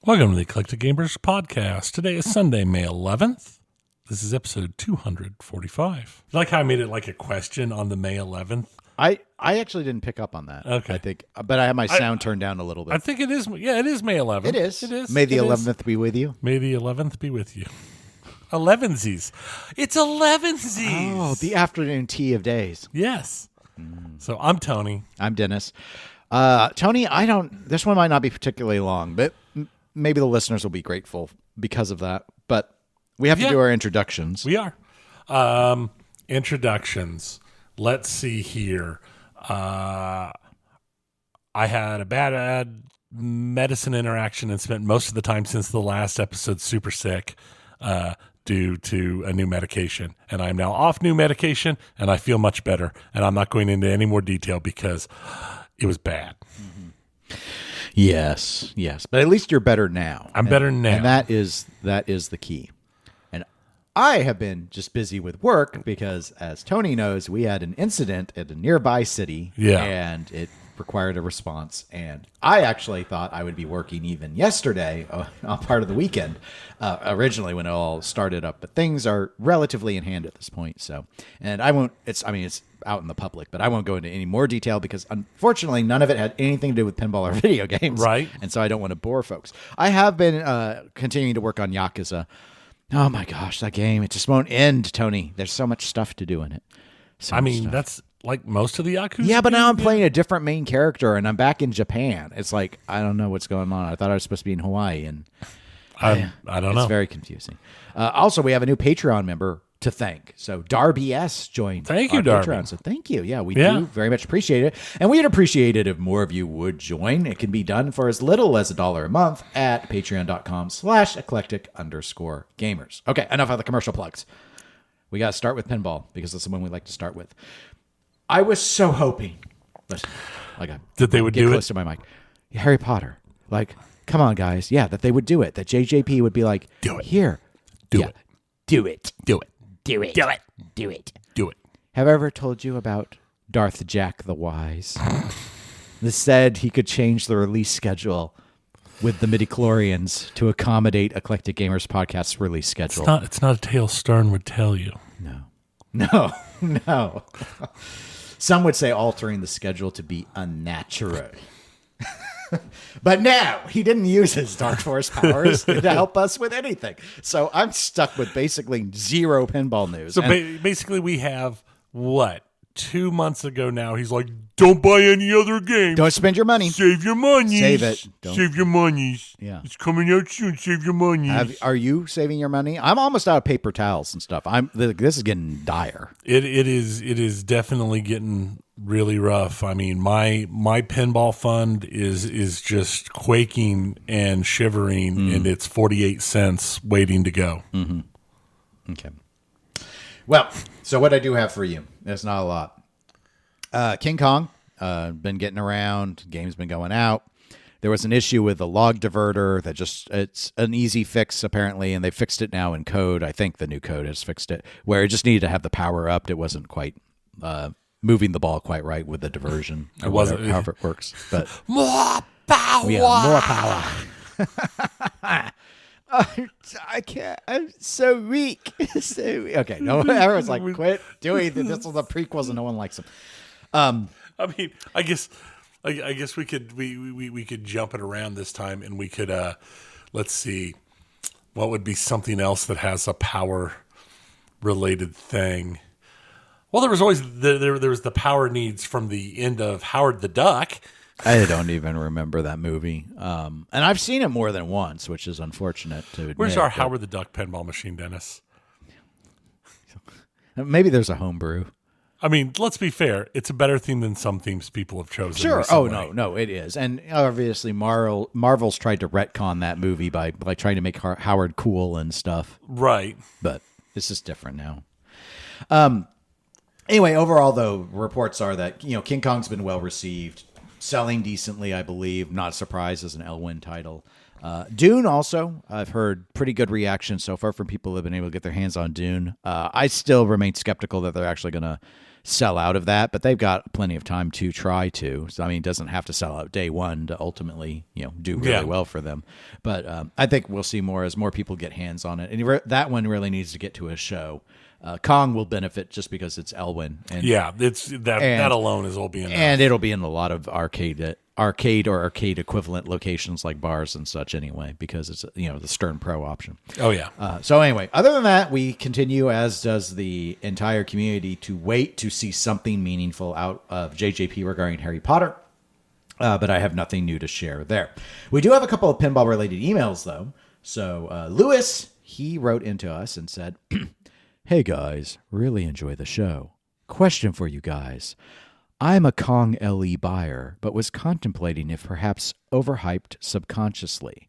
Welcome to the Eclectic Gamers Podcast. Today is Sunday, May 11th. This is episode 245. You like how I made it like a question on the May 11th? I actually didn't pick up on that. Okay. I think, but I have my sound turned down a little bit. I think it is. Yeah, it is May 11th. It is. It is. May the It 11th is. be with you. May the 11th be with you. 11sies. It's 11sies. Oh, the afternoon tea of days. Yes. So I'm Tony. I'm Dennis. Tony, this one might not be particularly long, but maybe the listeners will be grateful because of that. But we have to do our introductions. We are. Introductions. Let's see here. I had a bad medicine interaction and spent most of the time since the last episode super sick due to a new medication. And I'm now off new medication, and I feel much better. And I'm not going into any more detail because it was bad. Mm-hmm. Yes. But at least you're better now. I'm better now. And that is the key. And I have been just busy with work because, as Tony knows, we had an incident at a nearby city. Yeah. And it required a response. And I actually thought I would be working even yesterday on part of the weekend, originally when it all started up. But things are relatively in hand at this point. So, and I won't, it's out in the public, but I won't go into any more detail because unfortunately none of it had anything to do with pinball or video games. Right. And so I don't want to bore folks. I have been continuing to work on Yakuza. Oh my gosh, that game, it just won't end, Tony. There's so much stuff to do in it. That's like most of the Yakuza. Yeah, but now I'm playing a different main character and I'm back in Japan. It's like, I don't know what's going on. I thought I was supposed to be in Hawaii and I don't know. It's very confusing. Also, we have a new Patreon member to thank. So Darby S joined. Thank you, our Darby. Patreon. So thank you. Yeah, we do very much appreciate it. And we'd appreciate it if more of you would join. It can be done for as little as $1 a month at patreon.com/eclectic_gamers. Okay, enough of the commercial plugs. We got to start with pinball because that's the one we like to start with. I was so hoping. Listen, that they would get do close it. to my mic. Harry Potter. Like, come on, guys. Yeah, that they would do it. That JJP would be like, Do it. Here. Do Yeah. it. Do it. Do it. Do it. Do it. Do it. Do it. Have I ever told you about Darth Jack the Wise? They said he could change the release schedule with the midichlorians to accommodate Eclectic Gamers Podcast's release schedule. It's not a tale Stern would tell you. No. Some would say altering the schedule to be unnatural. But no, he didn't use his Dark Force powers to help us with anything. So I'm stuck with basically zero pinball news. So basically we have, 2 months ago now, he's like, don't buy any other games. Don't spend your money. Save your money. Save it. Save your money. Yeah. It's coming out soon. Save your money. Are you saving your money? I'm almost out of paper towels and stuff. This is getting dire. It is definitely getting really rough. I mean, my pinball fund is just quaking and shivering, and it's 48 cents waiting to go. Mm-hmm. Okay. Well, so what I do have for you, it's not a lot. King Kong, been getting around. Game's been going out. There was an issue with the log diverter that it's an easy fix apparently, and they fixed it now in code. I think the new code has fixed it, where it just needed to have the power upped. It wasn't quite moving the ball quite right with the diversion. It wasn't. However it works. But More power. yeah, more power. I can't. I'm so weak. Okay, no. Everyone's like, quit doing this. This was the prequels, and no one likes them. I mean, I guess we could jump it around this time, and we could let's see, what would be something else that has a power related thing. Well, there was always there was the power needs from the end of Howard the Duck. I don't even remember that movie. And I've seen it more than once, which is unfortunate to admit. Where's our Howard the Duck pinball machine, Dennis? Maybe there's a homebrew. I mean, let's be fair. It's a better theme than some themes people have chosen. Sure. Recently. Oh, no, it is. And obviously Marvel's tried to retcon that movie by trying to make Howard cool and stuff. Right. But this is different now. Anyway, overall, though, reports are that, King Kong's been well received. Selling decently, I believe. Not surprised as an Elwyn title. Dune also, I've heard pretty good reaction so far from people who have been able to get their hands on Dune. I still remain skeptical that they're actually going to sell out of that, but they've got plenty of time to try to. So, I mean, it doesn't have to sell out day one to ultimately, do really well for them. But I think we'll see more as more people get hands on it. And that one really needs to get to a show. Kong will benefit just because it's Elwyn. And, it's that alone is will be enough. And it'll be in a lot of arcade or arcade equivalent locations like bars and such anyway, because it's the Stern Pro option. Oh yeah. So anyway, other than that, we continue, as does the entire community, to wait to see something meaningful out of JJP regarding Harry Potter. But I have nothing new to share there. We do have a couple of pinball related emails though. So Lewis, he wrote into us and said, "Hey guys, really enjoy the show. Question for you guys. I'm a Kong LE buyer, but was contemplating if perhaps overhyped subconsciously.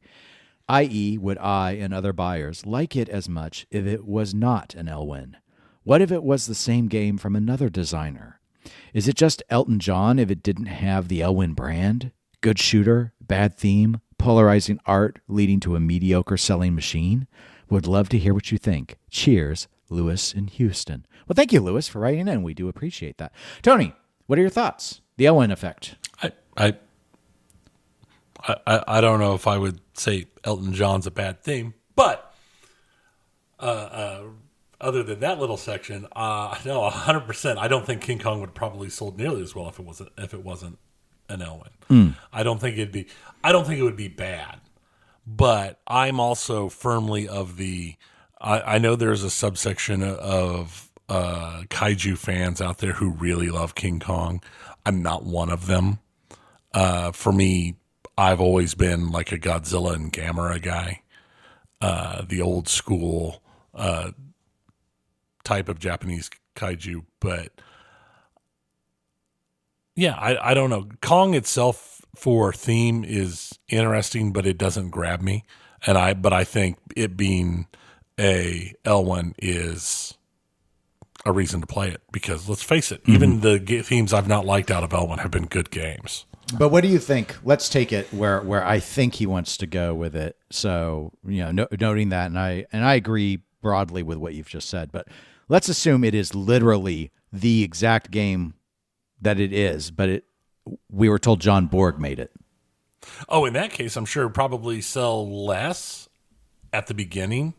I.e., would I and other buyers like it as much if it was not an Elwyn? What if it was the same game from another designer? Is it just Elton John if it didn't have the Elwyn brand? Good shooter, bad theme, polarizing art leading to a mediocre selling machine? Would love to hear what you think. Cheers, Lewis in Houston." Well, thank you, Lewis, for writing in. We do appreciate that. Tony, what are your thoughts? The Elwyn effect. I don't know if I would say Elton John's a bad theme, but other than that little section, no, 100%. I don't think King Kong would probably sold nearly as well if it wasn't an Elwyn. I don't think it would be bad, but I'm also firmly of the. I know there's a subsection of kaiju fans out there who really love King Kong. I'm not one of them. For me, I've always been like a Godzilla and Gamera guy, the old school type of Japanese kaiju. But yeah, I don't know. Kong itself for theme is interesting, but it doesn't grab me. But I think it being a L1 is a reason to play it, because let's face it, even the themes I've not liked out of L1 have been good games. But what do you think? Let's take it where I think he wants to go with it. So, noting that, and I agree broadly with what you've just said, but let's assume it is literally the exact game that it is, but we were told John Borg made it. Oh, in that case, I'm sure it'd probably sell less at the beginning.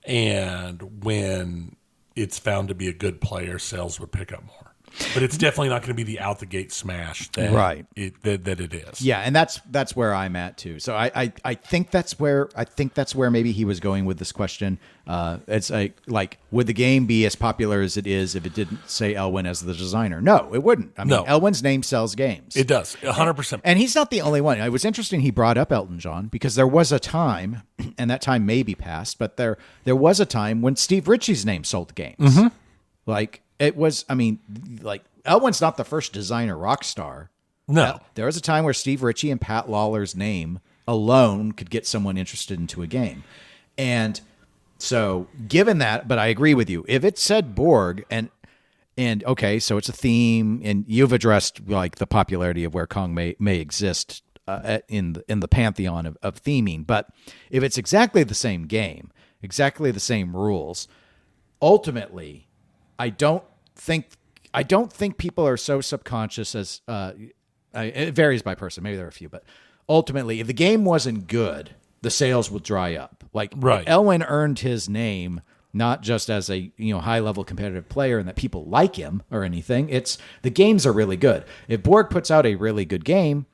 And when it's found to be a good player, sales would pick up more. But it's definitely not going to be the out the gate smash that it is. Yeah, and that's where I'm at too. So I think that's where maybe he was going with this question. It's like would the game be as popular as it is if it didn't say Elwyn as the designer? No, it wouldn't. I mean, no. Elwyn's name sells games. It does, 100%. And he's not the only one. It was interesting he brought up Elton John, because there was a time, and that time may be past, but there was a time when Steve Ritchie's name sold games. Mm-hmm. Like, it was, Elwyn's not the first designer rock star. No. There was a time where Steve Ritchie and Pat Lawler's name alone could get someone interested into a game. And so, given that, but I agree with you. If it said Borg, and okay, so it's a theme, and you've addressed like the popularity of where Kong may exist in the pantheon of theming. But if it's exactly the same game, exactly the same rules, ultimately, I don't think people are so subconscious as it varies by person. Maybe there are a few, but ultimately, if the game wasn't good, the sales will dry up. Like, right. Elwyn earned his name not just as a high level competitive player and that people like him or anything. It's the games are really good. If Borg puts out a really good game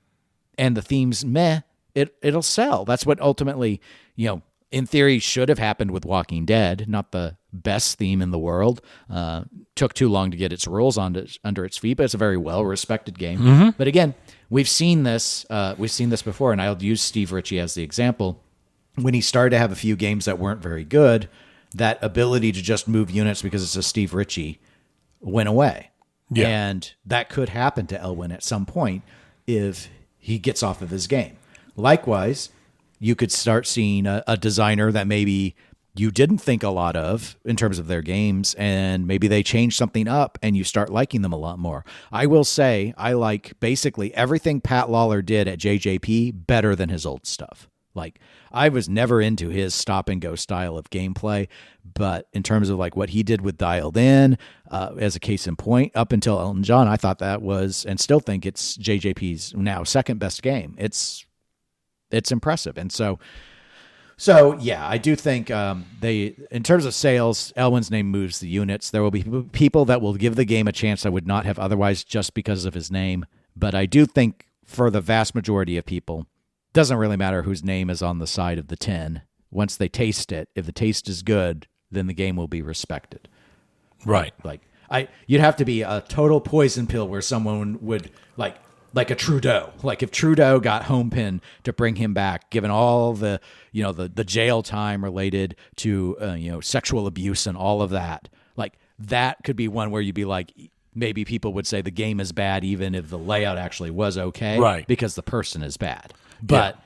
and the theme's meh, it'll sell. That's what ultimately in theory should have happened with Walking Dead. Not the best theme in the world. Took too long to get its rules under its feet, but it's a very well-respected game. Mm-hmm. But again, we've seen this before, and I'll use Steve Ritchie as the example. When he started to have a few games that weren't very good, that ability to just move units because it's a Steve Ritchie went away. Yeah. And that could happen to Elwyn at some point if he gets off of his game. Likewise, you could start seeing a designer that maybe you didn't think a lot of in terms of their games, and maybe they change something up and you start liking them a lot more. I will say I like basically everything Pat Lawler did at JJP better than his old stuff. Like, I was never into his stop and go style of gameplay, but in terms of like what he did with Dialed In, as a case in point, up until Elton John, I thought that was, and still think it's JJP's now second best game. It's impressive. And so yeah, I do think in terms of sales, Elwyn's name moves the units. There will be people that will give the game a chance that would not have otherwise just because of his name. But I do think for the vast majority of people, doesn't really matter whose name is on the side of the tin. Once they taste it, if the taste is good, then the game will be respected. Right. You'd have to be a total poison pill where someone would like a Trudeau. Like if Trudeau got home pin to bring him back, given all the jail time related to sexual abuse and all of that, like that could be one where you'd be like, maybe people would say the game is bad even if the layout actually was okay, right? Because the person is bad. But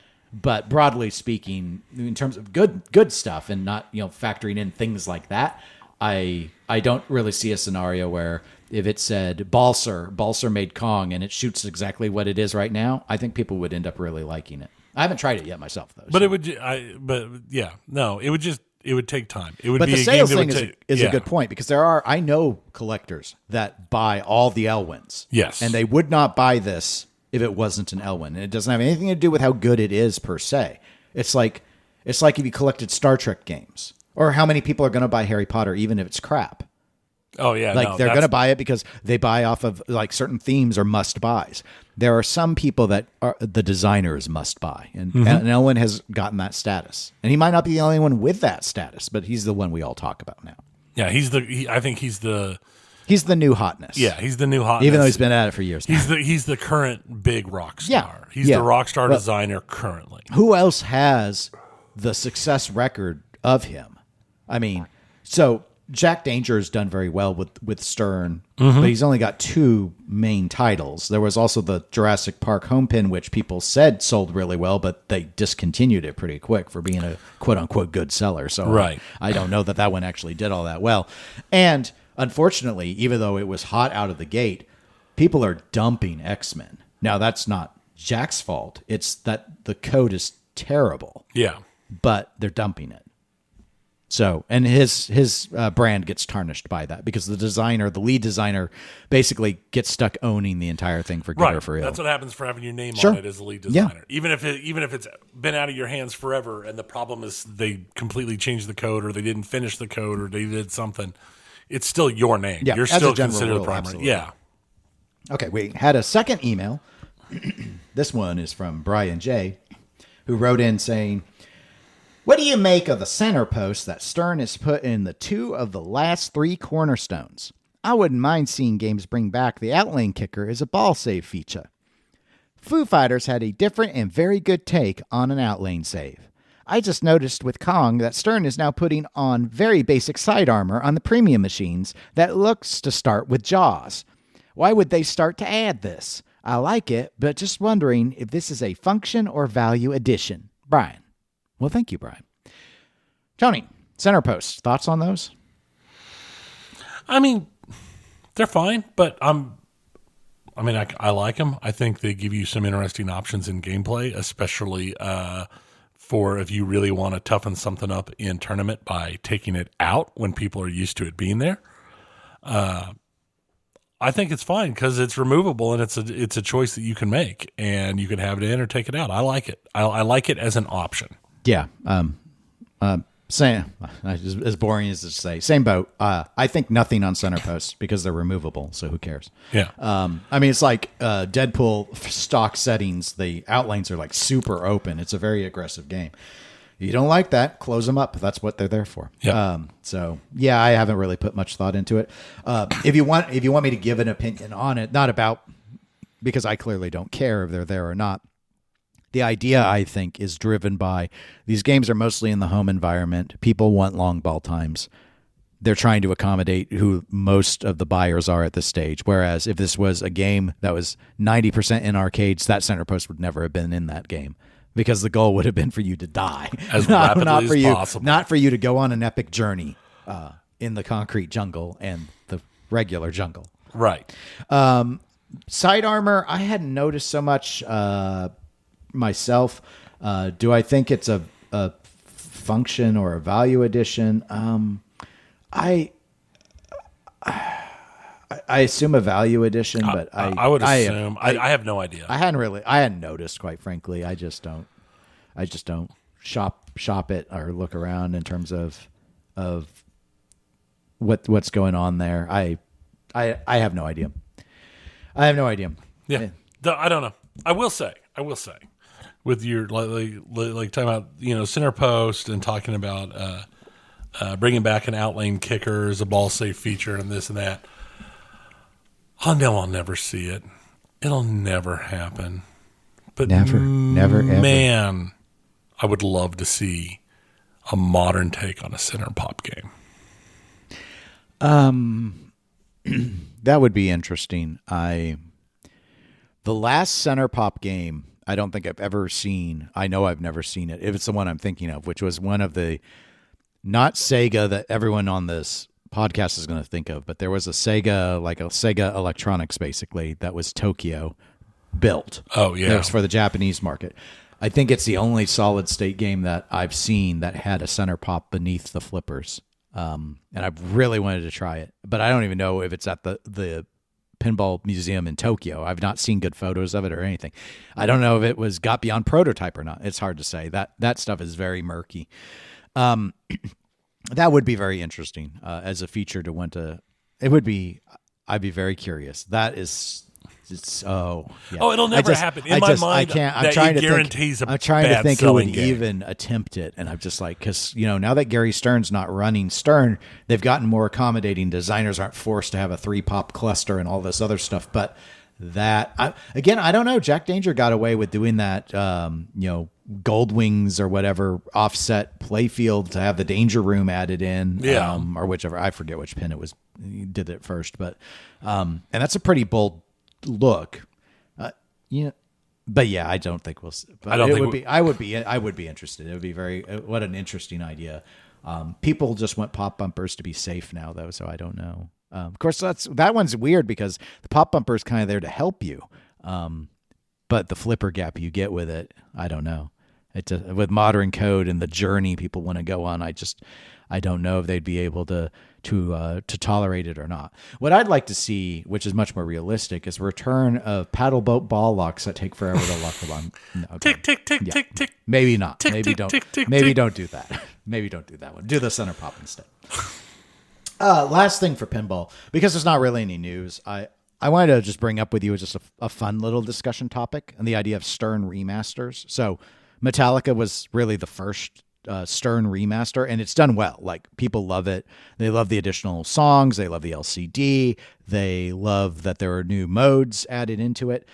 broadly speaking, in terms of good stuff and not factoring in things like that, I don't really see a scenario where if it said Balser made Kong and it shoots exactly what it is right now, I think people would end up really liking it. I haven't tried it yet myself though. But it would take time. It would but be the a sales game thing is a good point because I know collectors that buy all the Elwins. Yes. And they would not buy this if it wasn't an Elwyn. And it doesn't have anything to do with how good it is per se. It's like if you collected Star Trek games or how many people are going to buy Harry Potter even if it's crap. Oh yeah. They're going to buy it because they buy off of like certain themes or must buys. There are some people that are the designers must buy and Elwyn has gotten that status. And he might not be the only one with that status, but he's the one we all talk about now. Yeah. I think he's the new hotness. Yeah, he's the new hotness. Even though he's been at it for years. He's the current big rock star. Yeah. He's the rock star designer currently. Who else has the success record of him? I mean, so Jack Danger has done very well with Stern, but he's only got two main titles. There was also the Jurassic Park home pin, which people said sold really well, but they discontinued it pretty quick for being a quote-unquote good seller. So I don't know that one actually did all that well. And unfortunately, even though it was hot out of the gate, people are dumping X-Men. Now, that's not Jack's fault. It's that the code is terrible. Yeah. But they're dumping it. So, and his brand gets tarnished by that because the lead designer, basically gets stuck owning the entire thing for good or for ill. That's what happens for having your name on it as a lead designer. Yeah. Even if it's been out of your hands forever, and the problem is they completely changed the code, or they didn't finish the code, or they did something. It's still your name. Yeah, you're still considered the primary. Absolutely. Yeah. Okay, we had a second email. This one is from Brian J., who wrote in saying, "What do you make of the center post that Stern has put in the two of the last three cornerstones? I wouldn't mind seeing games bring back the outlane kicker as a ball save feature. Foo Fighters had a different and very good take on an outlane save. I just noticed with Kong that Stern is now putting on very basic side armor on the premium machines that looks to start with Jaws. Why would they start to add this? I like it, but just wondering if this is a function or value addition. Brian." Well, thank you, Brian. Tony, center posts, thoughts on those? I mean, they're fine, but I like them. I think they give you some interesting options in gameplay, especially for if you really want to toughen something up in tournament by taking it out when people are used to it being there. I think it's fine because it's removable and it's a choice that you can make, and you can have it in or take it out. I like it. I like it as an option. Yeah. Same, as boring as to say, same boat. I think nothing on center posts because they're removable, so who cares? Yeah. I mean, it's like Deadpool stock settings. The outlanes are like super open. It's a very aggressive game. You don't like that, close them up. That's what they're there for. Yeah. So yeah, I haven't really put much thought into it. If you want me to give an opinion on it, not about, because I clearly don't care if they're there or not. The idea, I think, is driven by these games are mostly in the home environment. People want long ball times. They're trying to accommodate who most of the buyers are at this stage. Whereas if this was a game that was 90% in arcades, that center post would never have been in that game because the goal would have been for you to die. As rapidly as possible. Not for you to go on an epic journey in the concrete jungle and the regular jungle. Right. Side armor, I hadn't noticed so much myself. Do I think it's a function or a value addition? I assume a value addition, but I would assume. I have no idea. I hadn't noticed, quite frankly. I just don't shop it or look around in terms of what's going on there. I have no idea. I have no idea. Yeah. I don't know. I will say, with your like talking about center post and talking about bringing back an outlane kicker as a ball safe feature and this and that. I know I'll never see it. It'll never happen. But never, man, I would love to see a modern take on a center pop game. That would be interesting. The last center pop game I don't think I've ever seen. I know I've never seen it. If it's the one I'm thinking of, which was one of the, not Sega that everyone on this podcast is going to think of, but there was a Sega, like a Sega Electronics basically, that was Tokyo built. Oh, yeah. It was for the Japanese market. I think it's the only solid state game that I've seen that had a center pop beneath the flippers. And I've really wanted to try it, but I don't even know if it's at the Pinball Museum in Tokyo. I've not seen good photos of it or anything. I don't know if it got beyond prototype or not. It's hard to say. That stuff is very murky. That would be very interesting as a feature to want to. It would be. I'd be very curious. That is. Yeah. Oh, it'll never happen. In my mind, I can't. I'm trying to think who would even attempt it, and I'm just like, because now that Gary Stern's not running Stern, they've gotten more accommodating. Designers aren't forced to have a 3-pop cluster and all this other stuff. But I don't know. Jack Danger got away with doing that. Gold Wings or whatever offset playfield to have the Danger Room added in, or whichever. I forget which pin it was. He did it first, but and that's a pretty bold look. But yeah, I don't think we'll. But I would be interested. It would be very. What an interesting idea. People just want pop bumpers to be safe now, though, so I don't know. Of course, that one's weird because the pop bumper is kind of there to help you, but the flipper gap you get with it, I don't know. With modern code and the journey people want to go on, I don't know if they'd be able to tolerate it or not. What I'd like to see, which is much more realistic, is a return of paddle boat ball locks that take forever to lock them on. No, okay. Tick, tick, tick, Yeah. tick, tick. Maybe not. Tick, maybe tick, don't. tick, tick, maybe tick. don't do that. Maybe don't do that one. Do the center pop instead. Last thing for pinball, because there's not really any news. I wanted to just bring up with you just a fun little discussion topic and the idea of Stern remasters. So Metallica was really the first Stern remaster, and it's done well. Like, people love it. They love the additional songs. They love the LCD. They love that there are new modes added into it.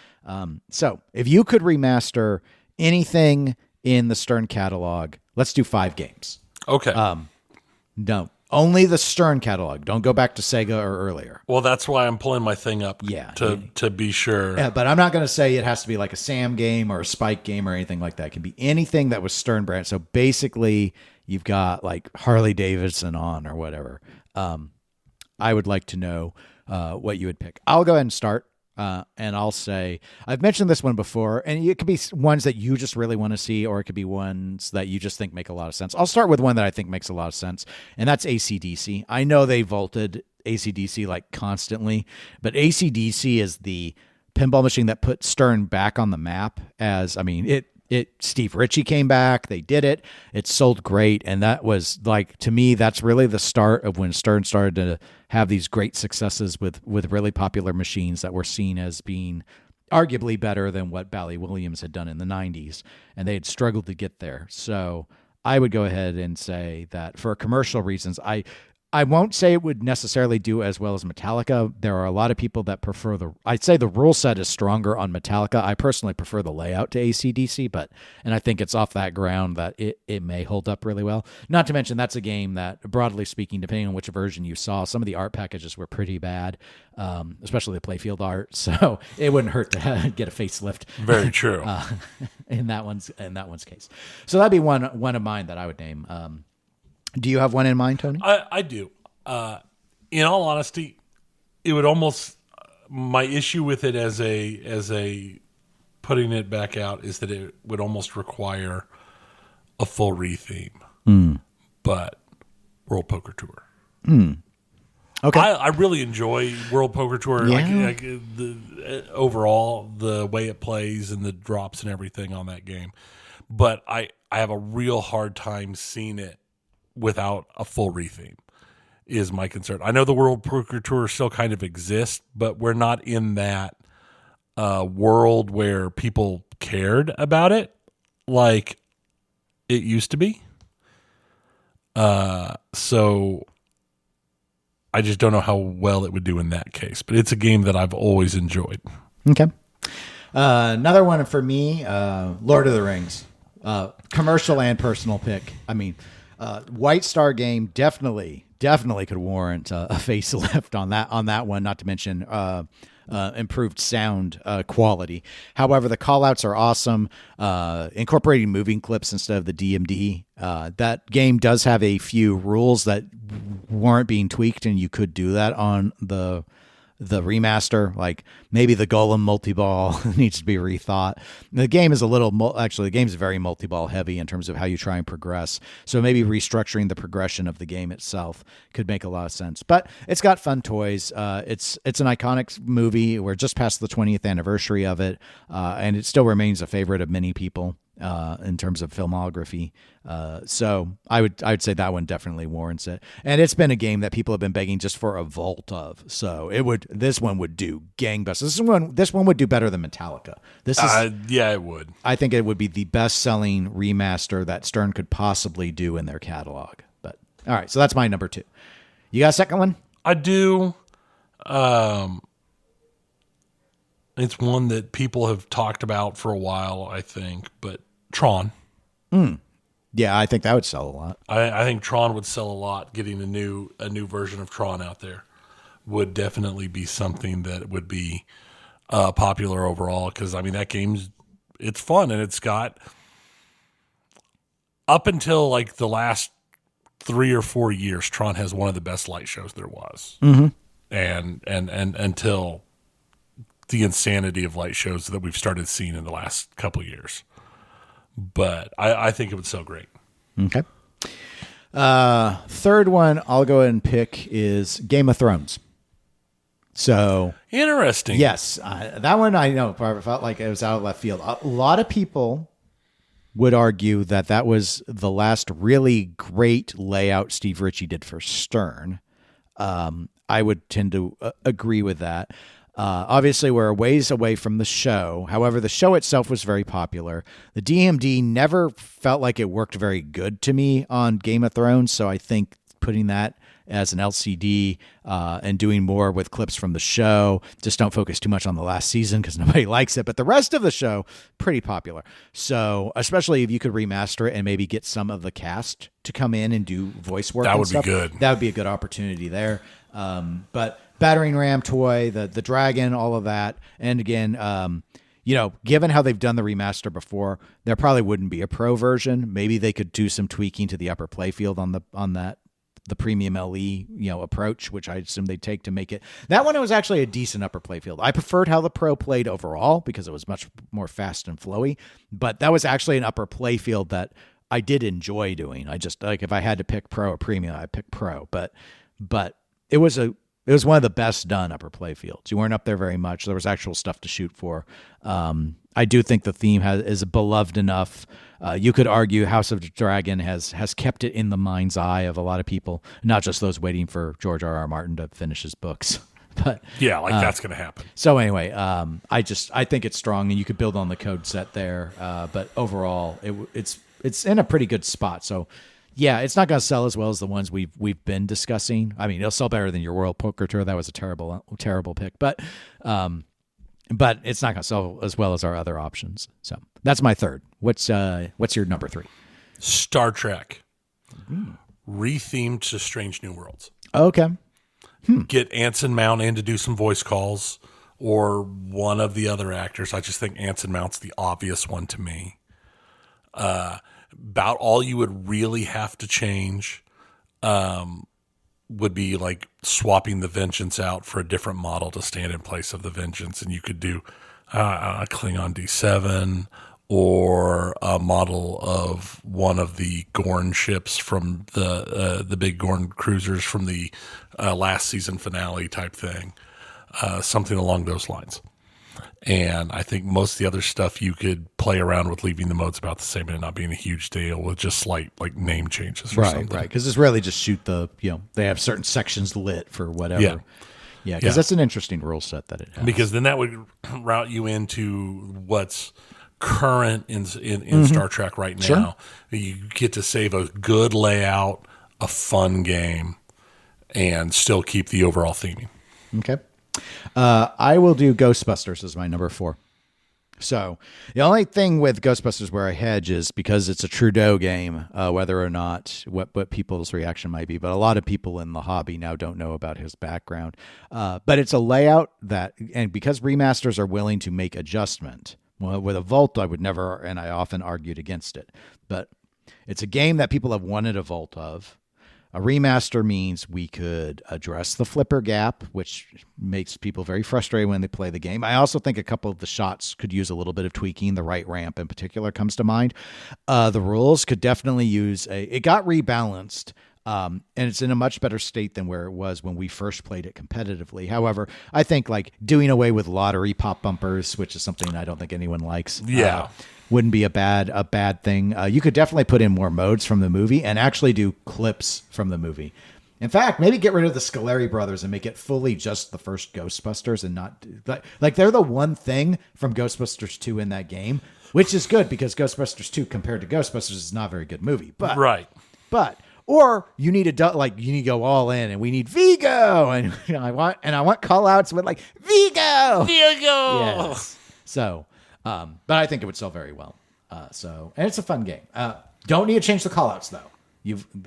So if you could remaster anything in the Stern catalog, let's do 5 games. Okay. No, only the Stern catalog. Don't go back to Sega or earlier. Well, that's why I'm pulling my thing up. Yeah. To be sure. Yeah, but I'm not going to say it has to be like a Sam game or a Spike game or anything like that. It can be anything that was Stern brand. So basically, you've got like Harley Davidson on or whatever. I would like to know what you would pick. I'll go ahead and start. And I'll say, I've mentioned this one before, and it could be ones that you just really want to see, or it could be ones that you just think make a lot of sense. I'll start with one that I think makes a lot of sense, and that's AC/DC. I know they vaulted AC/DC like constantly, but AC/DC is the pinball machine that put Stern back on the map. Steve Ritchie came back. They did it. It sold great. And that was like, to me, that's really the start of when Stern started to have these great successes with really popular machines that were seen as being arguably better than what Bally Williams had done in the 90s. And they had struggled to get there. So I would go ahead and say that for commercial reasons, I won't say it would necessarily do as well as Metallica. There are a lot of people that prefer I'd say the rule set is stronger on Metallica. I personally prefer the layout to AC/DC, and I think it's off that ground that it may hold up really well. Not to mention that's a game that, broadly speaking, depending on which version you saw, some of the art packages were pretty bad, especially the playfield art. So it wouldn't hurt to get a facelift. Very true. In that one's case. So that'd be one of mine that I would name. Do you have one in mind, Tony? I do. In all honesty, it would almost my issue with it as a putting it back out is that it would almost require a full retheme. But World Poker Tour. Okay. I really enjoy World Poker Tour. Yeah. Overall, the way it plays and the drops and everything on that game. But I have a real hard time seeing it without a full retheme is my concern. I know the World Poker Tour still kind of exists, but we're not in that world where people cared about it like it used to be. So I just don't know how well it would do in that case, but it's a game that I've always enjoyed. Okay. Another one for me, Lord of the Rings, commercial and personal pick. I mean, White Star game definitely could warrant a facelift on that one. Not to mention improved sound quality. However, the callouts are awesome. Incorporating moving clips instead of the DMD. That game does have a few rules that weren't being tweaked, and you could do that on the remaster. Like maybe the Golem multi-ball needs to be rethought. The game is the game's very multi-ball heavy in terms of how you try and progress. So maybe restructuring the progression of the game itself could make a lot of sense. But it's got fun toys. It's an iconic movie. We're just past the 20th anniversary of it, and it still remains a favorite of many people. In terms of filmography. So I would say that one definitely warrants it. And it's been a game that people have been begging just for a vault of. So this one would do gangbusters. This one would do better than Metallica. Yeah, it would. I think it would be the best-selling remaster that Stern could possibly do in their catalog. But all right, so that's my number 2. You got a second one? I do. It's one that people have talked about for a while, I think, but Tron. Yeah, I think that would sell a lot. I think Tron would sell a lot. Getting a new version of Tron out there would definitely be something that would be popular overall. Because I mean, that it's fun, and it's got up until like the last 3 or 4 years, Tron has one of the best light shows there was, and until the insanity of light shows that we've started seeing in the last couple of years. But I think it would sell great. Okay. Third one I'll go ahead and pick is Game of Thrones. So interesting. Yes, that one I know felt like it was out of left field. A lot of people would argue that was the last really great layout Steve Ritchie did for Stern. I would tend to agree with that. Obviously, we're a ways away from the show. However, the show itself was very popular. The DMD never felt like it worked very good to me on Game of Thrones, so I think putting that as an LCD and doing more with clips from the show, just don't focus too much on the last season because nobody likes it, but the rest of the show, pretty popular. So especially if you could remaster it and maybe get some of the cast to come in and do voice work. That would be good. That would be a good opportunity there. But battering ram toy, the dragon, all of that. And again, given how they've done the remaster before, there probably wouldn't be a pro version. Maybe they could do some tweaking to the upper playfield on the premium LE, approach, which I assume they'd take to make it. That one was actually a decent upper playfield. I preferred how the pro played overall because it was much more fast and flowy, but that was actually an upper playfield that I did enjoy doing. I just if I had to pick pro or premium, I'd pick pro, but it was one of the best done upper playfields. You weren't up there very much. There was actual stuff to shoot for. I do think the theme is beloved enough. You could argue House of the Dragon has kept it in the mind's eye of a lot of people, not just those waiting for George R.R. Martin to finish his books. But yeah, that's going to happen. So anyway, I think it's strong, and you could build on the code set there. But overall, it's in a pretty good spot. So. Yeah, it's not going to sell as well as the ones we've been discussing. I mean, it'll sell better than your World Poker Tour. That was a terrible pick, but it's not going to sell as well as our other options. So that's my third. What's your number 3? Star Trek, rethemed to Strange New Worlds. Okay. Get Anson Mount in to do some voice calls, or one of the other actors. I just think Anson Mount's the obvious one to me. About all you would really have to change would be like swapping the Vengeance out for a different model to stand in place of the Vengeance, and you could do Klingon D7 or a model of one of the Gorn ships from the big Gorn cruisers from the last season finale type thing, something along those lines. And I think most of the other stuff you could play around with, leaving the modes about the same and it not being a huge deal with just slight like name changes or something. Right. Because it's really just shoot they have certain sections lit for whatever. Yeah. Yeah, because that's an interesting rule set that it has. Because then that would route you into what's current in Star Trek right now. Sure. You get to save a good layout, a fun game, and still keep the overall theming. Okay. I will do Ghostbusters as my number 4. So the only thing with Ghostbusters where I hedge is because it's a Trudeau game, whether or not what people's reaction might be. But a lot of people in the hobby now don't know about his background. But it's a layout and because remasters are willing to make adjustment, well, with a Vault, I would never, and I often argued against it. But it's a game that people have wanted a Vault of. A remaster means we could address the flipper gap, which makes people very frustrated when they play the game. I also think a couple of the shots could use a little bit of tweaking. The right ramp in particular comes to mind. The rules could definitely use it got rebalanced, and it's in a much better state than where it was when we first played it competitively. However, I think like doing away with lottery pop bumpers, which is something I don't think anyone likes. Yeah. Wouldn't be a bad thing. You could definitely put in more modes from the movie and actually do clips from the movie. In fact, maybe get rid of the Scoleri brothers and make it fully just the first Ghostbusters and not like they're the one thing from Ghostbusters 2 in that game, which is good because Ghostbusters 2 compared to Ghostbusters is not a very good movie. But Right. Or you need you need to go all in, and we need Vigo, and I want call outs with like Vigo. Yes. So, but I think it would sell very well. And it's a fun game. Don't need to change the call outs though.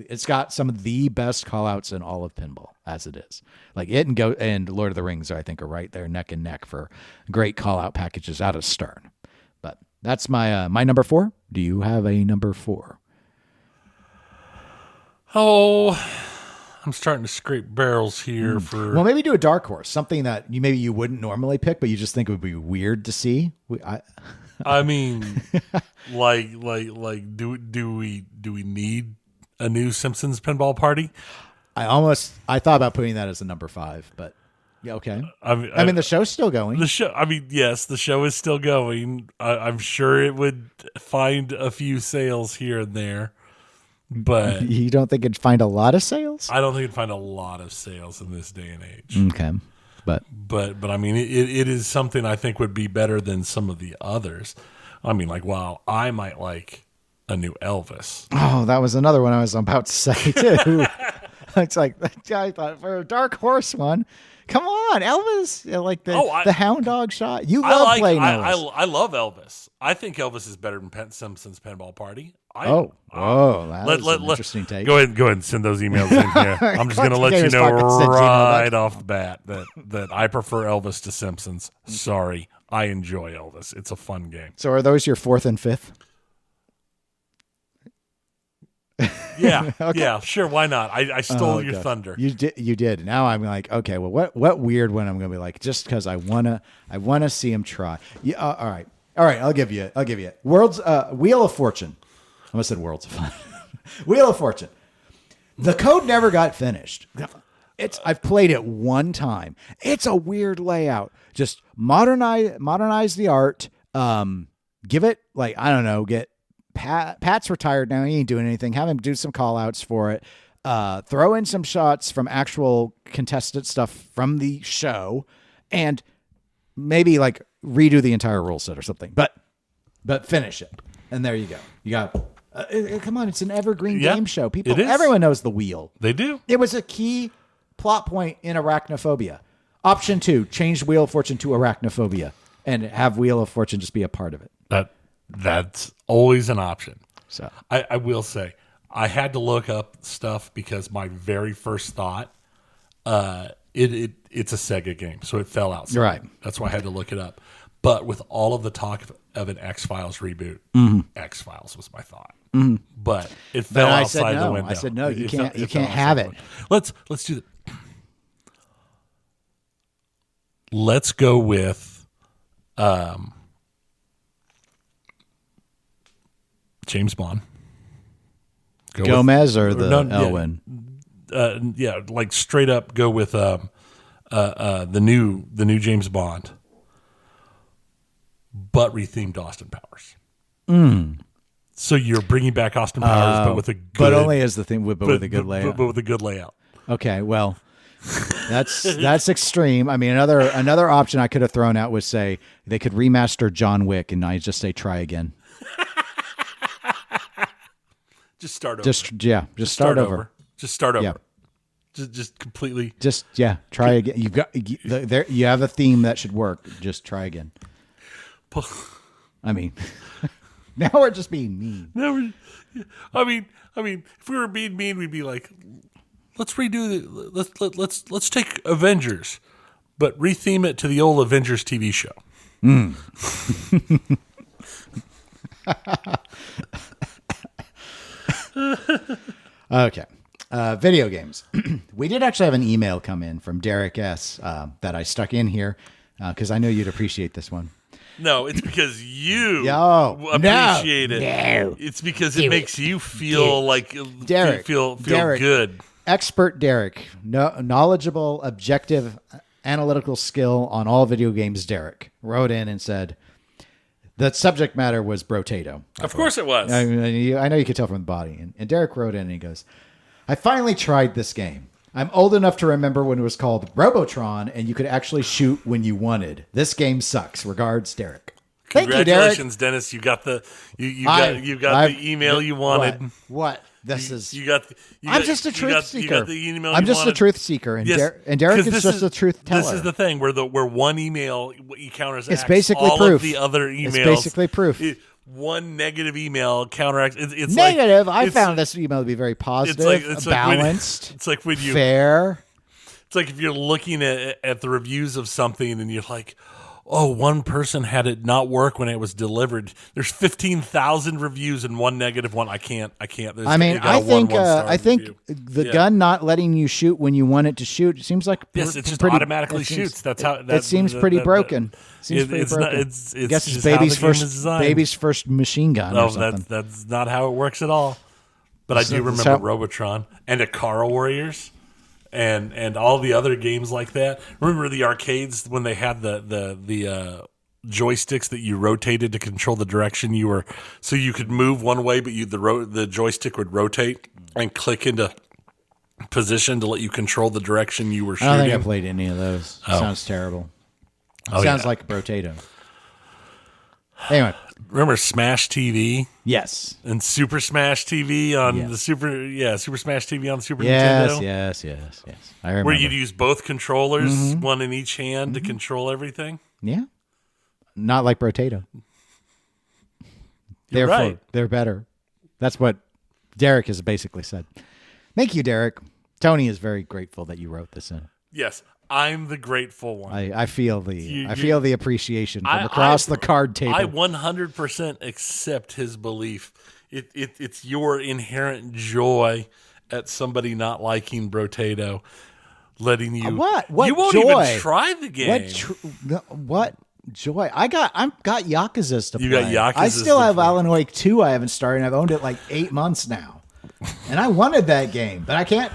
It's got some of the best call outs in all of pinball as it is. Like it and Lord of the Rings, I think, are right there neck and neck for great call out packages out of Stern. But that's my number 4. Do you have a number 4? Oh, I'm starting to scrape barrels here for. Well, maybe do a dark horse, something that you wouldn't normally pick, but you just think it would be weird to see. I mean, do we need a new Simpsons pinball party? I thought about putting that as a number 5, but yeah, okay. I mean, the show's still going. Yes, the show is still going. I'm sure it would find a few sales here and there. But you don't think it'd find a lot of sales? I don't think it'd find a lot of sales in this day and age. Okay. But I mean, it is something I think would be better than some of the others. I mean, like, wow, I might like a new Elvis. Oh, that was another one I was about to say too. It's like I thought for a dark horse one. Come on, Elvis! Like the hound dog shot. You love playing Elvis. I love Elvis. I think Elvis is better than Simpsons Pinball Party. That's an interesting take. Go ahead and send those emails in here. I'm just going to let you know right off the bat that I prefer Elvis to Simpsons. Sorry, I enjoy Elvis. It's a fun game. So are those your 4th and 5th? Yeah, okay. Yeah, sure. Why not? I stole your thunder. You did. Now I'm like, okay, well, what weird one I'm going to be like, just because I wanna see him try. Yeah, all right. I'll give you it. Wheel of Fortune. I almost said Worlds of Fun. Wheel of Fortune. The code never got finished. I've played it one time. It's a weird layout. Just modernize the art. Give it I don't know. Get Pat's retired now. He ain't doing anything. Have him do some call outs for it. Throw in some shots from actual contested stuff from the show, and maybe redo the entire rule set or something. But finish it, and there you go. You got. Come on, it's an evergreen game show. Everyone knows the wheel. They do. It was a key plot point in Arachnophobia. Option 2: change Wheel of Fortune to Arachnophobia, and have Wheel of Fortune just be a part of it. That's always an option. So I will say I had to look up stuff because my very first thought, it's a Sega game, so it fell outside. Right. That's why I had to look it up. But with all of the talk of an X-Files reboot, X-Files was my thought. Mm-hmm. But it fell outside the window. I said no. You can't have it. Let's do that. Let's go with James Bond. Gomez or the Elwyn? Yeah, like straight up go with the new James Bond, but rethemed Austin Powers. So you're bringing back Austin Powers, but with a good, but only as the thing, but with a good layout. But with a good layout. Okay, well, that's extreme. I mean, another option I could have thrown out was say they could remaster John Wick, and I just say try again. Just start over. Just start over. Just start over. Yeah. Just completely. Try again. You have a theme that should work. Just try again. I mean, now we're just being mean. I mean, if we were being mean, we'd be like, let's redo let's take Avengers, but retheme it to the old Avengers TV show. Okay. Video games. We did actually have an email come in from Derek S. That I stuck in here because I know you'd appreciate this one. No, it's because you appreciate it. No. It's because it makes you feel like Derek, feel Derek, good. Expert Derek, knowledgeable, objective, analytical skill on all video games. Derek wrote in and said the subject matter was Brotato. Of course it was. I know you could tell from the body. And Derek wrote in and he goes, I finally tried this game. I'm old enough to remember when it was called Robotron and you could actually shoot when you wanted. This game sucks. Regards, Derek. Thank you, Derek. Congratulations, Dennis. You got the the email you wanted. What? This is. I'm just a truth seeker. You got the email. I'm just a truth seeker, and Derek is just a truth teller. This is the thing where one email counters. It's basically all proof. Of the other emails. It's basically proof. One negative email counteracts. It's negative. Like, I found this email to be very positive, it's balanced. It's like when you fair. It's like if you're looking at the reviews of something and you're like, oh, one person had it not work when it was delivered. There's 15,000 reviews and one negative one. I can't. I think the gun not letting you shoot when you want it to shoot seems like it just automatically shoots. It seems pretty broken. I guess it's baby's first machine gun. No, or something. that's not how it works at all. But I do remember Robotron and Akara Warriors. And all the other games like that. Remember the arcades when they had the joysticks that you rotated to control the direction you were, so you could move one way, but the joystick would rotate and click into position to let you control the direction you were shooting. I don't think I played any of those. Sounds terrible. Sounds like a Brotato. Anyway. Remember Smash TV? Yes. And Super Smash TV on the Super Smash TV on the Super Nintendo? Yes. I remember. Where you'd use both controllers, one in each hand, to control everything? Yeah. Not like Brotato. You're right. They're better. That's what Derek has basically said. Thank you, Derek. Tony is very grateful that you wrote this in. Yes. I'm the grateful one. I feel the appreciation from across the card table. I 100% accept his belief. It's your inherent joy at somebody not liking Brotato, letting you. What you won't joy? Even try the game. What joy? I've got Yakuza's to play. You got Yakuza's. I still have Alan Wake 2. I haven't started. And I've owned it like 8 months now, and I wanted that game, but I can't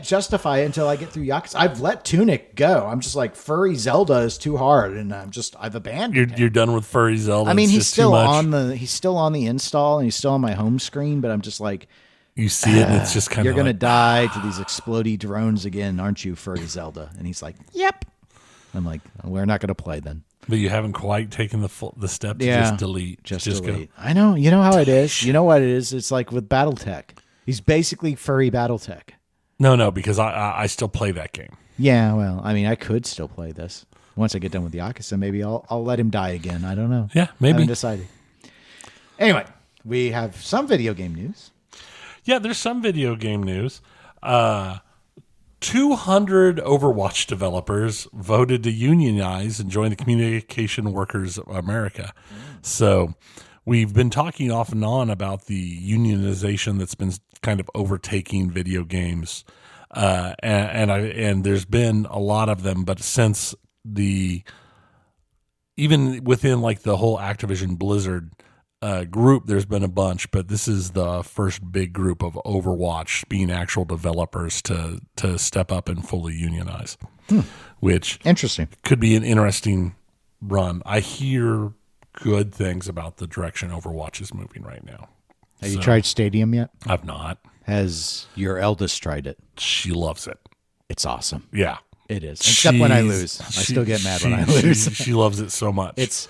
justify it until I get through Yakuza. I've let Tunic go. I'm just like, Furry Zelda is too hard, and I've abandoned it. You're done with Furry Zelda. I mean, he's still on the install, and he's still on my home screen, but I'm just like, you see it, and it's just kind of you're gonna die to these explodey drones again, aren't you, Furry Zelda? And he's like, yep. I'm like, we're not gonna play then. But you haven't quite taken the step to just delete. Just delete. I know. You know how it is. You know what it is. It's like with BattleTech. He's basically Furry BattleTech. No, because I still play that game. Yeah, well, I mean, I could still play this. Once I get done with the Yakuza, maybe I'll let him die again. I don't know. Yeah, maybe. I haven't decided. Anyway, we have some video game news. Yeah, there's some video game news. 200 Overwatch developers voted to unionize and join the Communication Workers of America. So we've been talking off and on about the unionization that's been kind of overtaking video games, and there's been a lot of them. But since the even within like the whole Activision Blizzard group, there's been a bunch, but this is the first big group of Overwatch being actual developers to step up and fully unionize, which Interesting. could be an interesting run. I hear good things about the direction Overwatch is moving right now. Have you tried Stadium yet? I've not. Has your eldest tried it? She loves it. It's awesome. Yeah. It is. Except when I lose. I still get mad when I lose. She loves it so much. It's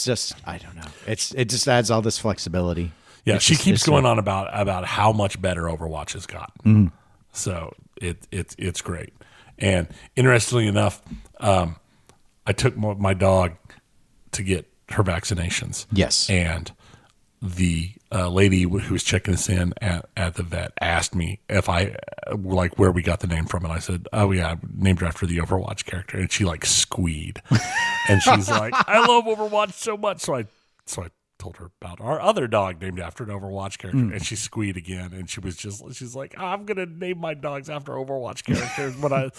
just, I don't know. It just adds all this flexibility. Yeah, It's she just- keeps it's going on about how much better Overwatch has gotten. So it's great. And interestingly enough, I took my dog to get her vaccinations. Yes. And the lady who was checking us in at the vet asked me if I like where we got the name from, and I said, "Oh yeah, I named her after the Overwatch character." And she like squeed, and she's like, "I love Overwatch so much." So I told her about our other dog named after an Overwatch character, and she squeed again, and she's like, "I'm gonna name my dogs after Overwatch characters when I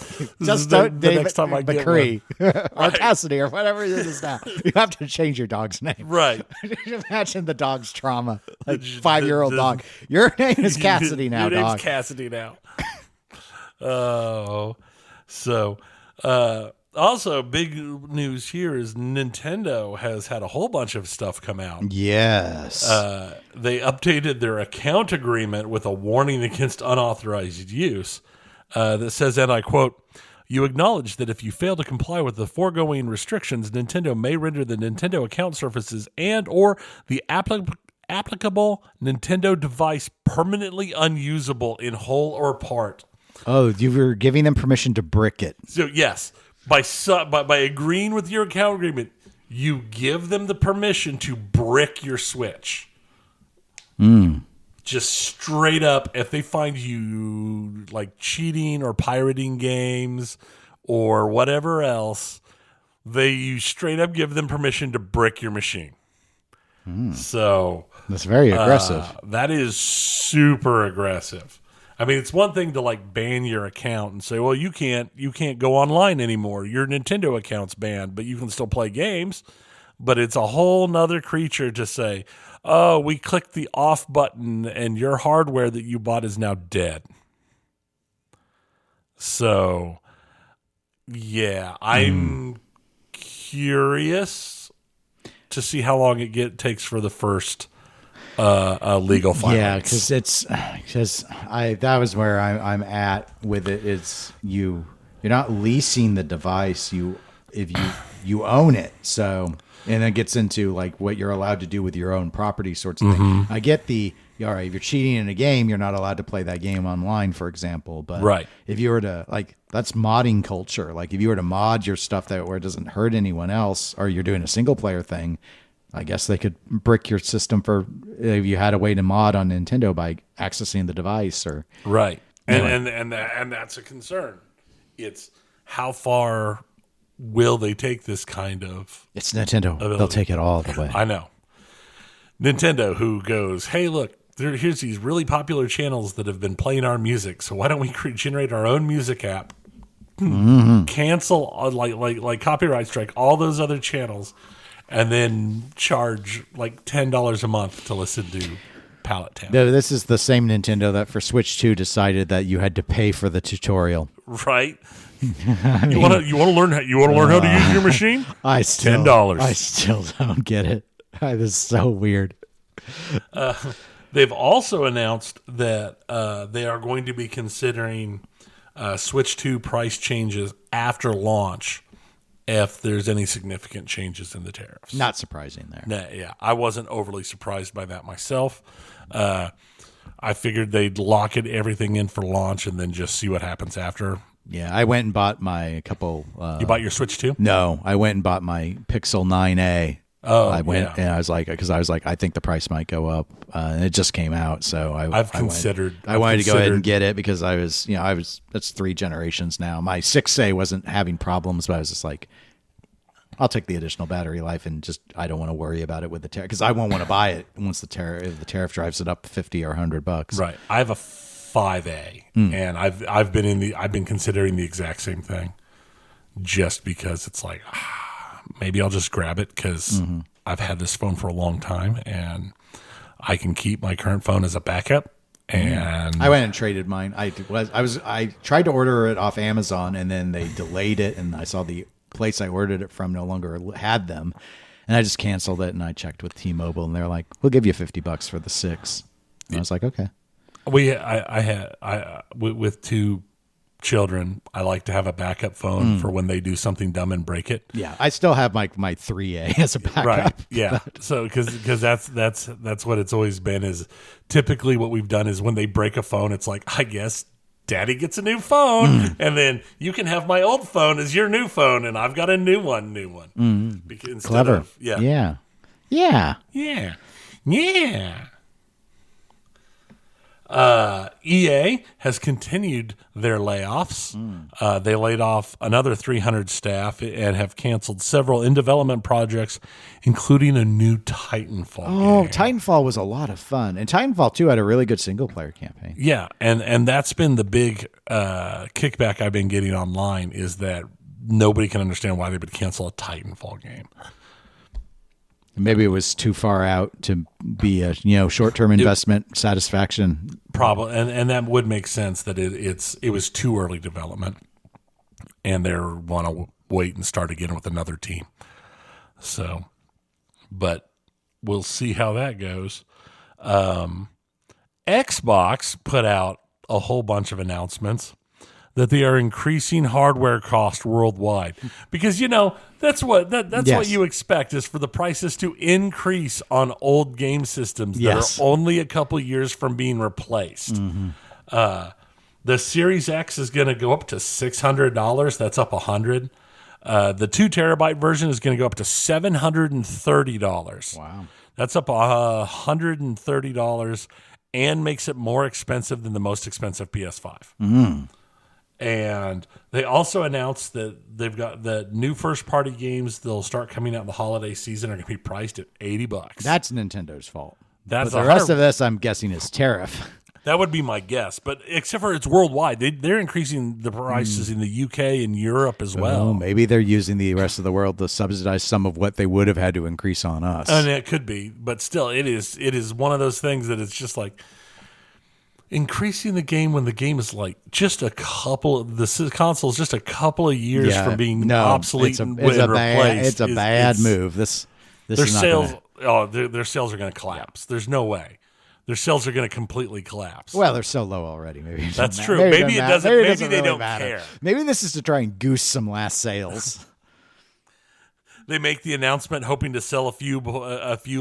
Just the don't name next time I get McCree one." or Cassidy or whatever it is now. You have to change your dog's name. Right. Imagine the dog's trauma. Like The- 5-year-old the- dog. Your name is Cassidy now, Your name's dog. Cassidy now. Oh, so also big news here is Nintendo has had a whole bunch of stuff come out. Yes. They updated their account agreement with a warning against unauthorized use that says, and I quote, "You acknowledge that if you fail to comply with the foregoing restrictions, Nintendo may render the Nintendo account surfaces and or the applicable Nintendo device permanently unusable in whole or part." Oh, you were giving them permission to brick it. So yes, by agreeing with your account agreement, you give them the permission to brick your Switch. Just straight up, if they find you like cheating or pirating games or whatever else, you straight up give them permission to brick your machine. So That's very aggressive. that is super aggressive. I mean, it's one thing to like ban your account and say, well, you can't go online anymore. Your Nintendo account's banned, but you can still play games. But it's a whole nother creature to say, oh, we clicked the off button and your hardware that you bought is now dead. So, yeah, I'm curious to see how long it takes for the first legal filings. Yeah, because that was where I'm at with it. It's you're not leasing the device. You own it. So, and it gets into like what you're allowed to do with your own property sorts of thing. I get all right, if you're cheating in a game, you're not allowed to play that game online, for example. But Right. if you were to that's modding culture. Like if you were to mod your stuff where it doesn't hurt anyone else, or you're doing a single player thing, I guess they could brick your system for if you had a way to mod on Nintendo by accessing the device or Right. And that's a concern. It's how far will they take this kind of it's Nintendo. ability? They'll take it all the way. I know. Nintendo, who goes, hey, look, here's these really popular channels that have been playing our music, so why don't we generate our own music app? Cancel, like copyright strike all those other channels, and then charge like $10 a month to listen to Pallet Town. No, this is the same Nintendo that for Switch 2 decided that you had to pay for the tutorial. Right? You want to learn how to use your machine? $10. I still don't get it. This is so weird. They've also announced that they are going to be considering Switch 2 price changes after launch if there's any significant changes in the tariffs. Not surprising there. Nah, yeah, I wasn't overly surprised by that myself. I figured they'd lock everything in for launch and then just see what happens after. Yeah, I went and bought my couple. You bought your Switch 2? No, I went and bought my Pixel 9a. Oh, I went yeah. and I was like, I think the price might go up. And it just came out, so I wanted to go ahead and get it because that's 3 generations now. My 6A wasn't having problems, but I was just like, I'll take the additional battery life and I don't want to worry about it with the tariff because I won't want to buy it once the tariff drives it up $50 or $100. Right. I have a 5A, and I've been considering the exact same thing, just because it's like, maybe I'll just grab it because I've had this phone for a long time and I can keep my current phone as a backup. And I went and traded mine. I tried to order it off Amazon, and then they delayed it, and I saw the place I ordered it from no longer had them, and I just canceled it. And I checked with T-Mobile, and they're like, "We'll give you $50 for the 6." And I was like, "Okay." With 2 children, I like to have a backup phone for when they do something dumb and break it. Yeah, I still have my 3A as a backup. Right. Yeah. So because that's what it's always been. Is typically what we've done is when they break a phone, it's like, I guess Daddy gets a new phone, and then you can have my old phone as your new phone, and I've got a new one. Because Clever. Yeah. EA has continued their layoffs. They laid off another 300 staff and have canceled several in-development projects, including a new Titanfall game. Titanfall was a lot of fun. And Titanfall 2 had a really good single-player campaign. Yeah, and that's been the big kickback I've been getting online is that nobody can understand why they would cancel a Titanfall game. Maybe it was too far out to be a short-term investment satisfaction. Probably, and that would make sense that it was too early development, and they want to wait and start again with another team. So, but we'll see how that goes. Xbox put out a whole bunch of announcements that they are increasing hardware cost worldwide because that's what what you expect is for the prices to increase on old game systems that are only a couple years from being replaced. The Series X is going to go up to $600. That's up $100. The 2 terabyte version is going to go up to $730. Wow, that's up $130 and makes it more expensive than the most expensive PS5. And they also announced that they've got the new first-party games that'll start coming out in the holiday season are going to be priced at $80. That's Nintendo's fault. That's but the rest of this, I'm guessing, is tariff. That would be my guess. But except for it's worldwide. They're increasing the prices in the UK and Europe as well. Oh, maybe they're using the rest of the world to subsidize some of what they would have had to increase on us. And it could be. But still, it is one of those things that it's just like, increasing the game when the game is like just a couple, the console is just a couple of years from being obsolete and replaced. It's a bad move. This their is not sales. Their sales are going to collapse. There's no way. Their sales are going to completely collapse. Well, they're so low already. Maybe that's true. Maybe it doesn't. Maybe they really don't matter. care. Maybe this is to try and goose some last sales. They make the announcement hoping to sell a few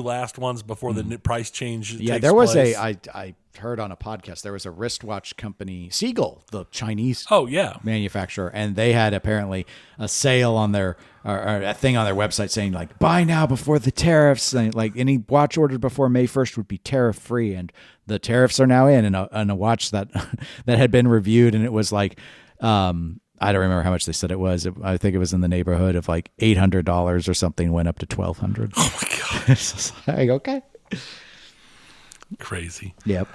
last ones before the price change. Yeah, there was I heard on a podcast there was a wristwatch company, Seagull, the Chinese manufacturer, and they had apparently a sale on their or a thing on their website saying like buy now before the tariffs, and like any watch ordered before May 1st would be tariff free, and the tariffs are now in, and a watch that that had been reviewed, and it was like I don't remember how much they said it was. I think it was in the neighborhood of like $800 or something, went up to $1,200. Oh my God. It's just like, okay. Crazy. Yep.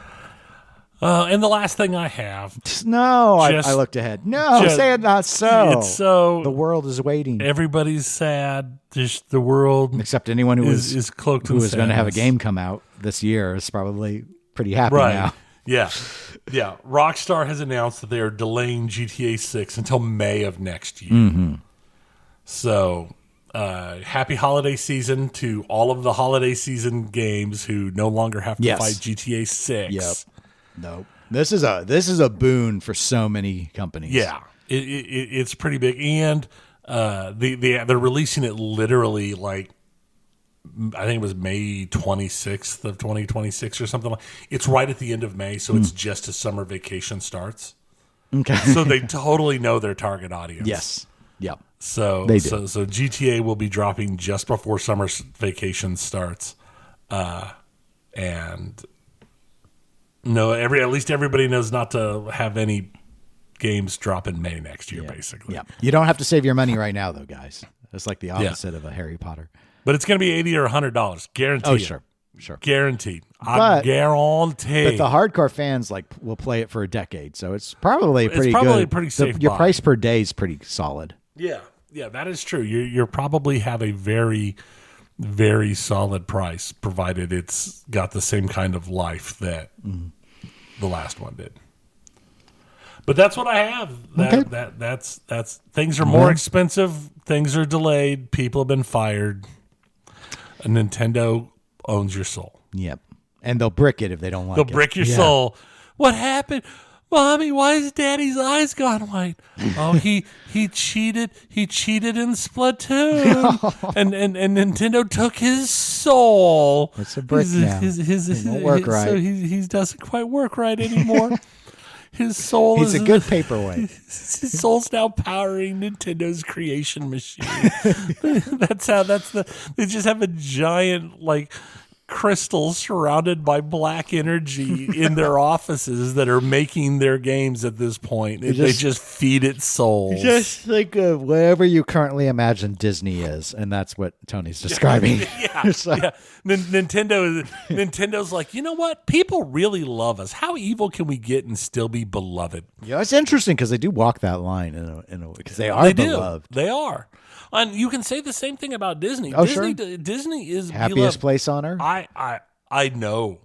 And the last thing I have. I looked ahead. No, say it not so. It's so. The world is waiting. Everybody's sad. Just the world. Except anyone who is cloaked in who is going to have a sadness. game come out this year is probably pretty happy now. Yeah. Yeah. Rockstar has announced that they are delaying GTA 6 until May of next year. Mm-hmm. So, happy holiday season to all of the holiday season games who no longer have to fight GTA 6. Yep. Nope. This is a boon for so many companies. Yeah. It's pretty big. And they're releasing it literally like, I think it was May 26th of 2026 or something. It's right at the end of May, so it's just as summer vacation starts. Okay. So they totally know their target audience. Yes. Yep. So they do. So GTA will be dropping just before summer vacation starts, and at least everybody knows not to have any games drop in May next year. Basically, yeah. You don't have to save your money right now, though, guys. It's like the opposite of a Harry Potter. But it's going to be $80 or $100, guaranteed. Oh, sure. Guaranteed. I guarantee. But the hardcore fans will play it for a decade, so it's probably pretty good. Pretty safe. Your price per day is pretty solid. Yeah. Yeah, that is true. You probably have a very, very solid price, provided it's got the same kind of life that the last one did. But that's what I have. That's things are more expensive. Things are delayed. People have been fired. And Nintendo owns your soul. Yep. And they'll brick it if they don't like it. They'll brick your soul. What happened? Mommy, why is Daddy's eyes gone white? Oh, he cheated. He cheated in Splatoon, and Nintendo took his soul. It's a brick now. It won't work right. So he doesn't quite work right anymore. His soul He's a good paperweight. His soul's now powering Nintendo's creation machine. They just have a giant crystals surrounded by black energy in their offices that are making their games at this point. They just feed it souls. Just think of whatever you currently imagine Disney is, and that's what Tony's describing. Nintendo's like, you know what? People really love us. How evil can we get and still be beloved? Yeah, it's interesting because they do walk that line in a way, because they are beloved. They are. And you can say the same thing about Disney. Disney is happiest beloved. place on earth. I know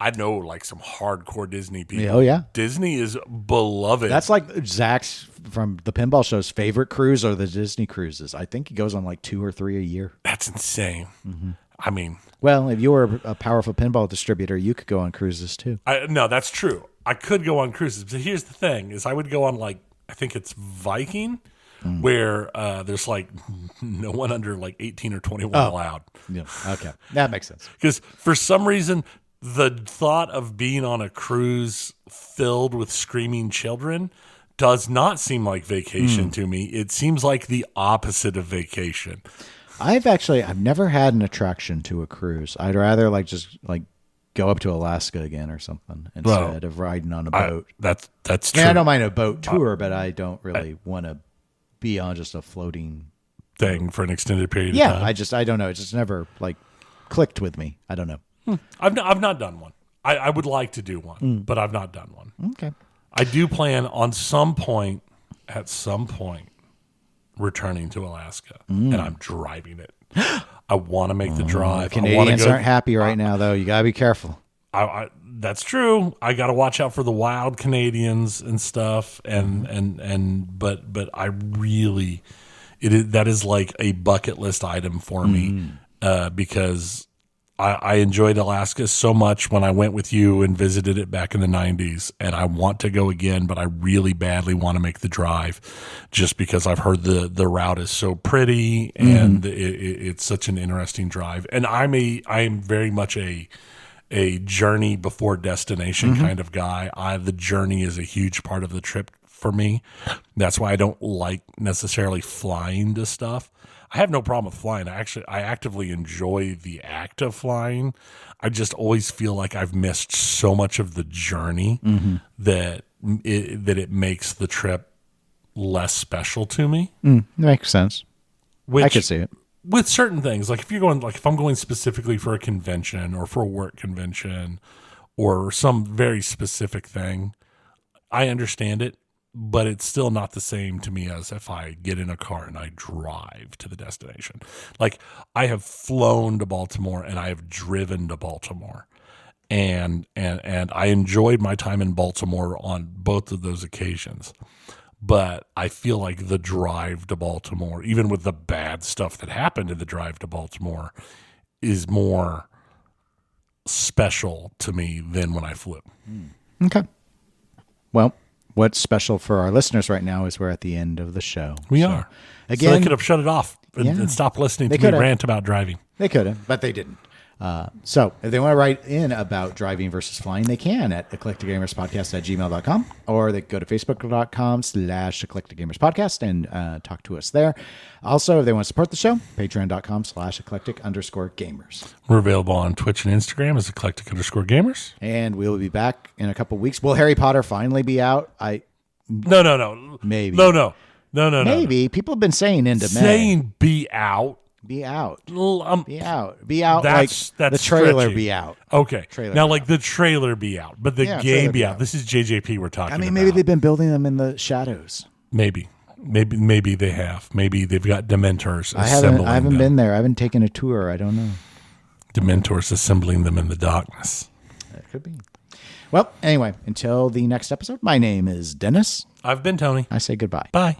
some hardcore Disney people. Oh yeah, Disney is beloved. That's like Zach's from the pinball show's favorite cruise are the Disney cruises. I think he goes on 2 or 3 a year. That's insane. Mm-hmm. I mean, well, if you were a powerful pinball distributor, you could go on cruises too. No, that's true. I could go on cruises, but here's the thing: is I would go on I think it's Viking. Where there's no one under 18 or 21 allowed. Yeah. Okay. That makes sense. Because for some reason, the thought of being on a cruise filled with screaming children does not seem like vacation to me. It seems like the opposite of vacation. I've never had an attraction to a cruise. I'd rather just go up to Alaska again or something instead of riding on a boat. That's true. I don't mind a boat tour, but I don't really want to be on just a floating thing for an extended period of time. I don't know. It just never clicked with me. I don't know. I've not done one. I would like to do one, but I've not done one. Okay. I do plan on at some point, returning to Alaska, and I'm driving it. I want to make the drive. Canadians aren't happy right now, though. You gotta be careful. That's true. I got to watch out for the wild Canadians and stuff, but I really, that is like a bucket list item for me because I enjoyed Alaska so much when I went with you and visited it back in the 90s, and I want to go again, but I really badly want to make the drive just because I've heard the route is so pretty and it's such an interesting drive, and I am very much a journey before destination kind of guy. The journey is a huge part of the trip for me. That's why I don't like necessarily flying to stuff. I have no problem with flying. I actively enjoy the act of flying. I just always feel like I've missed so much of the journey that it makes the trip less special to me. Makes sense. I could see it. With certain things, if you're going, if I'm going specifically for a convention or for a work convention or some very specific thing, I understand it, but it's still not the same to me as if I get in a car and I drive to the destination. I have flown to Baltimore and I have driven to Baltimore, and I enjoyed my time in Baltimore on both of those occasions. But I feel like the drive to Baltimore, even with the bad stuff that happened in the drive to Baltimore, is more special to me than when I flew. Okay. Well, what's special for our listeners right now is we're at the end of the show. We are. Again, so they could have shut it off and stopped listening to me rant about driving. They could have, but they didn't. So if they want to write in about driving versus flying, they can at eclecticgamerspodcast@gmail.com, or they can go to facebook.com/eclecticgamerspodcast and talk to us there. Also, if they want to support the show, patreon.com/eclectic_gamers. We're available on Twitch and Instagram as eclectic_gamers. And we'll be back in a couple weeks. Will Harry Potter finally be out? No. Maybe. No. Maybe. People have been saying into May. Saying be out. Be out. Be out. That's the trailer stretchy. be out. Okay. The trailer be out, but the game be out. out. This is JJP we're talking about. Maybe they've been building them in the shadows. Maybe. Maybe they have. Maybe they've got Dementors I assembling haven't them. been there. I haven't taken a tour. I don't know. Dementors assembling them in the darkness. That could be. Well, anyway, until the next episode, my name is Dennis. I've been Tony. I say goodbye. Bye.